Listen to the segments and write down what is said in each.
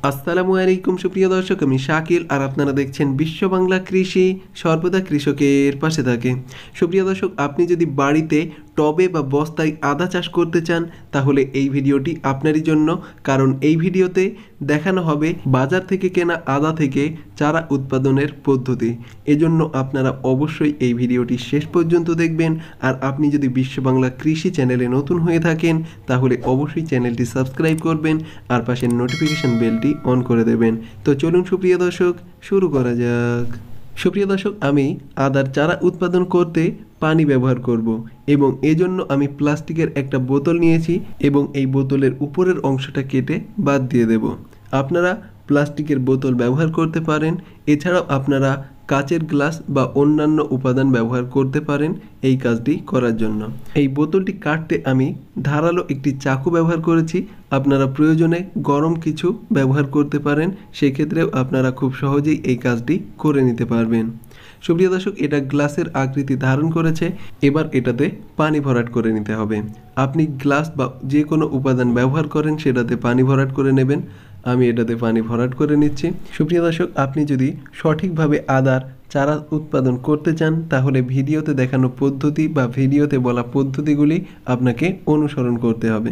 আসসালামু আলাইকুম সুপ্রিয় দর্শক, আমি শাকিল আর আপনারা দেখছেন বিশ্ব বাংলা কৃষি, সর্বদা কৃষকের পাশে থাকে। সুপ্রিয় দর্শক, আপনি যদি বাড়িতে টবে বা বস্তায় আদা চাষ করতে চান তাহলে এই ভিডিওটি আপনারই জন্য, কারণ এই ভিডিওতে দেখানো হবে বাজার থেকে কেনা আদা থেকে চারা উৎপাদনের পদ্ধতি। এজন্য আপনারা অবশ্যই এই ভিডিওটি শেষ পর্যন্ত দেখবেন। আর আপনি যদি বিশ্ব বাংলা কৃষি চ্যানেলে নতুন হয়ে থাকেন তাহলে অবশ্যই চ্যানেলটি সাবস্ক্রাইব করবেন আর পাশের নোটিফিকেশন বেলটি অন করে দেবেন। তো চলুন সুপ্রিয় দর্শক, শুরু করা যাক। সুপ্রিয় দর্শক, আমি আদার চারা উৎপাদন করতে পানি ব্যবহার করব এবং এজন্য আমি প্লাস্টিকের একটা বোতল নিয়েছি এবং এই বোতলের উপরের অংশটা কেটে বাদ দিয়ে দেব। আপনারা প্লাস্টিকের বোতল ব্যবহার করতে পারেন, এছাড়াও আপনারা কাচের গ্লাস বা অন্যান্য উপাদান ব্যবহার করতে পারেন এই কাজটি করার জন্য। এই বোতলটি কাটতে আমি ধারালো একটি চাকু ব্যবহার করেছি। আপনারা প্রয়োজনে গরম কিছু ব্যবহার করতে পারেন, সেক্ষেত্রেও আপনারা খুব সহজেই এই কাজটি করে নিতে পারবেন। সুপ্রিয় দর্শক, এটা গ্লাসের আকৃতি ধারণ করেছে। এবার এটাতে পানি ভরাট করে নিতে হবে। আপনি গ্লাস বা যে কোনো উপাদান ব্যবহার করেন সেটাতে পানি ভরাট করে নেবেন। আমি এটাতে পানি ভরাট করে নিচ্ছি। সুপ্রিয় দর্শক, আপনি যদি সঠিকভাবে আদার চারা উৎপাদন করতে চান তাহলে ভিডিওতে দেখানো পদ্ধতি বা ভিডিওতে বলা পদ্ধতিগুলি আপনাকে অনুসরণ করতে হবে।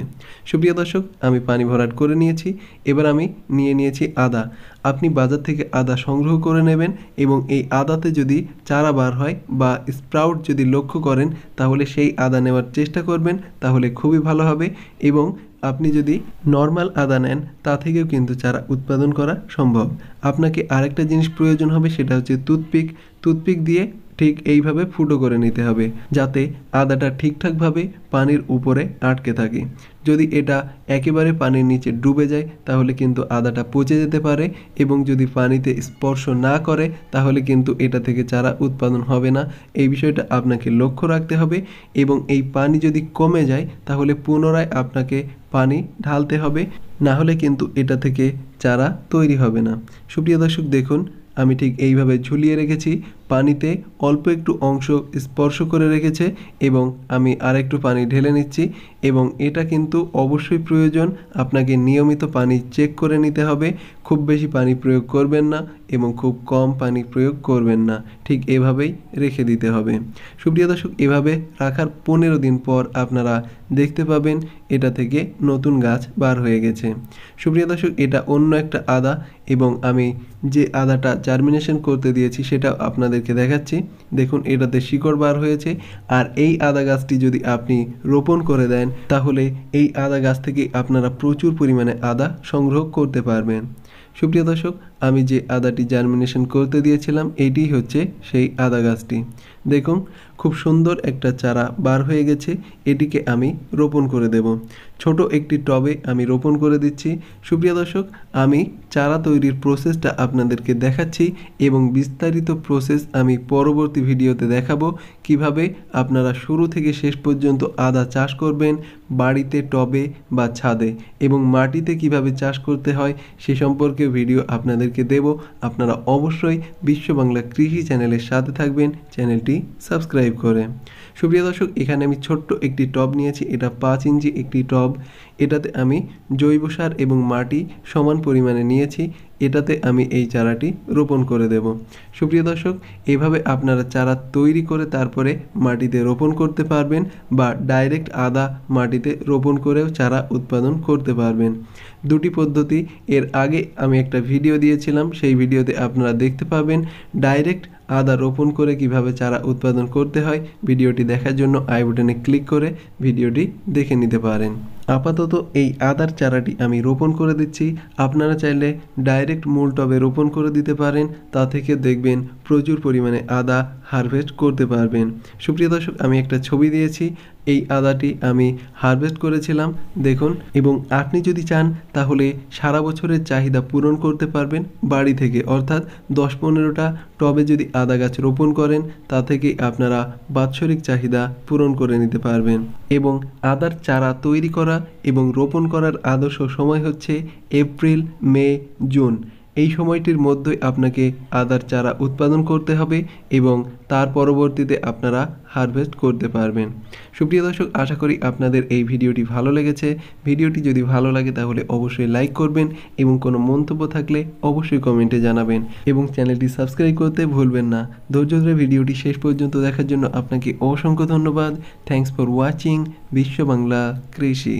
সুপ্রিয় দর্শক, আমি পানি ভরাট করে নিয়েছি। এবার আমি নিয়ে নিয়েছি আদা। আপনি বাজার থেকে আদা সংগ্রহ করে নেবেন এবং এই আদাতে যদি চারা বার হয় বা স্প্রাউট যদি লক্ষ্য করেন তাহলে সেই আদা নেওয়ার চেষ্টা করবেন, তাহলে খুবই ভালো হবে। এবং আপনি যদি নর্মাল আদা নেন তা থেকেও কিন্তু চারা উৎপাদন করা সম্ভব। আপনাকে আরেকটা জিনিস প্রয়োজন হবে, সেটা হচ্ছে টুথপিক দিয়ে ঠিক এইভাবে ফুটো করে নিতে হবে যাতে আদাটা ঠিকঠাকভাবে পানির উপরে আটকে থাকে। যদি এটা একেবারে পানির নিচে ডুবে যায় তাহলে কিন্তু আদাটা পচে যেতে পারে এবং যদি পানিতে স্পর্শ না করে তাহলে কিন্তু এটা থেকে চারা উৎপাদন হবে না। এই বিষয়টা আপনাকে লক্ষ্য রাখতে হবে এবং এই পানি যদি কমে যায় তাহলে পুনরায় আপনাকে পানি ঢালতে হবে, না হলে কিন্তু এটা থেকে চারা তৈরি হবে না। সুপ্রিয় দর্শক, দেখুন আমি ঠিক এইভাবে ঝুলিয়ে রেখেছি, পানিতে অল্প একটু অংশ স্পর্শ করে রেখেছে এবং আমি আরেকটু পানি ঢেলে নিচ্ছি। এবং এটা কিন্তু অবশ্যই প্রয়োজন, আপনাকে নিয়মিত পানি চেক করে নিতে হবে। খুব বেশি পানি প্রয়োগ করবেন না এবং খুব কম পানি প্রয়োগ করবেন না, ঠিক এভাবেই রেখে দিতে হবে। সুপ্রিয় দর্শক, এভাবে রাখার 15 দিন পর আপনারা দেখতে পাবেন এটা থেকে নতুন গাছ বার হয়ে গেছে। সুপ্রিয় দর্শক, এটা অন্য একটা আদা এবং আমি যে আদাটা জার্মিনেশন করতে দিয়েছি সেটা আপনাদেরকে দেখাচ্ছি। দেখুন এটাতে শিকড় বার হয়েছে। আর এই আদা গাছটি যদি আপনি রোপণ করে দেন তাহলে এই আদা গাছ থেকে আপনারা প্রচুর পরিমাণে আদা সংগ্রহ করতে পারবেন। সুপ্রিয় দর্শক, আমি যে আদাটি জার্মিনেশন করতে দিয়েছিলাম এটি হচ্ছে সেই আদা গাছটি। দেখুন খুব সুন্দর একটা চারা বার হয়ে গেছে। এটিকে আমি রোপণ করে দেব। ছোট একটি টবে আমি রোপণ করে দিচ্ছি। সুপ্রিয় দর্শক, আমি চারা তৈরির প্রসেসটা আপনাদেরকে দেখাচ্ছি এবং বিস্তারিত প্রসেস আমি পরবর্তী ভিডিওতে দেখাবো, কিভাবে আপনারা শুরু থেকে শেষ পর্যন্ত আদা চাষ করবেন বাড়িতে, টবে বা ছাদে, এবং মাটিতে কিভাবে চাষ করতে হয় সে সম্পর্কে ভিডিও আপনাদেরকে দেব। আপনারা অবশ্যই বিশ্ব বাংলা কৃষি চ্যানেলের সাথে থাকবেন, চ্যানেলটি সাবস্ক্রাইব করে। সুপ্রিয় দর্শক, এখানে আমি ছোট্ট একটি টব নিয়েছি, এটা 5 ইঞ্চি একটি টব। এটাতে আমি জৈব সার এবং মাটি সমান পরিমাণে নিয়েছি। এটাতে আমি এই চারাটি রোপণ করে দেব। সুপ্রিয় দর্শক, এভাবে আপনারা চারা তৈরি করে তারপরে মাটিতে রোপণ করতে পারবেন বা ডাইরেক্ট আদা মাটিতে রোপণ করেও চারা উৎপাদন করতে পারবেন। দুটি পদ্ধতি এর আগে আমি একটা ভিডিও দিয়েছিলাম, সেই ভিডিওতে আপনারা দেখতে পাবেন ডাইরেক্ট আদা রোপণ করে কিভাবে চারা উৎপাদন করতে হয়। ভিডিওটি দেখার জন্য আই বাটনে ক্লিক করে ভিডিওটি দেখে নিতে পারেন। আপাতত এই আদার চারাটি আমি রোপণ করে দিচ্ছি। আপনারা চাইলে ডাইরেক্ট মূল টবে রোপণ করে দিতে পারেন, তা থেকে দেখবেন প্রচুর পরিমাণে আদা হারভেস্ট করতে পারবেন। সুপ্রিয় দর্শক, আমি একটা ছবি দিয়েছি, এই আদাটি আমি হারভেস্ট করেছিলাম দেখুন। এবং আপনি যদি চান তাহলে সারা বছরের চাহিদা পূরণ করতে পারবেন বাড়ি থেকে, অর্থাৎ 10-15টা টবে যদি আদা গাছ রোপণ করেন তা থেকেই আপনারা বাৎসরিক চাহিদা পূরণ করে নিতে পারবেন। এবং আদার চারা তৈরি করা এবং রোপণ করার আদর্শ সময় হচ্ছে এপ্রিল, মে, জুন। এই সময়টির মধ্যেই আপনাকে আদার চারা উৎপাদন করতে হবে এবং তার পরবর্তীতে আপনারা হারভেস্ট করতে পারবেন। সুপ্রিয় দর্শক, আশা করি আপনাদের এই ভিডিওটি ভালো লেগেছে। ভিডিওটি যদি ভালো লাগে তাহলে অবশ্যই লাইক করবেন এবং কোনো মন্তব্য থাকলে অবশ্যই কমেন্টে জানাবেন এবং চ্যানেলটি সাবস্ক্রাইব করতে ভুলবেন না। ধৈর্য ধরে ভিডিওটি শেষ পর্যন্ত দেখার জন্য আপনাকে অসংখ্য ধন্যবাদ। থ্যাঙ্কস ফর ওয়াচিং বিশ্ব বাংলা কৃষি।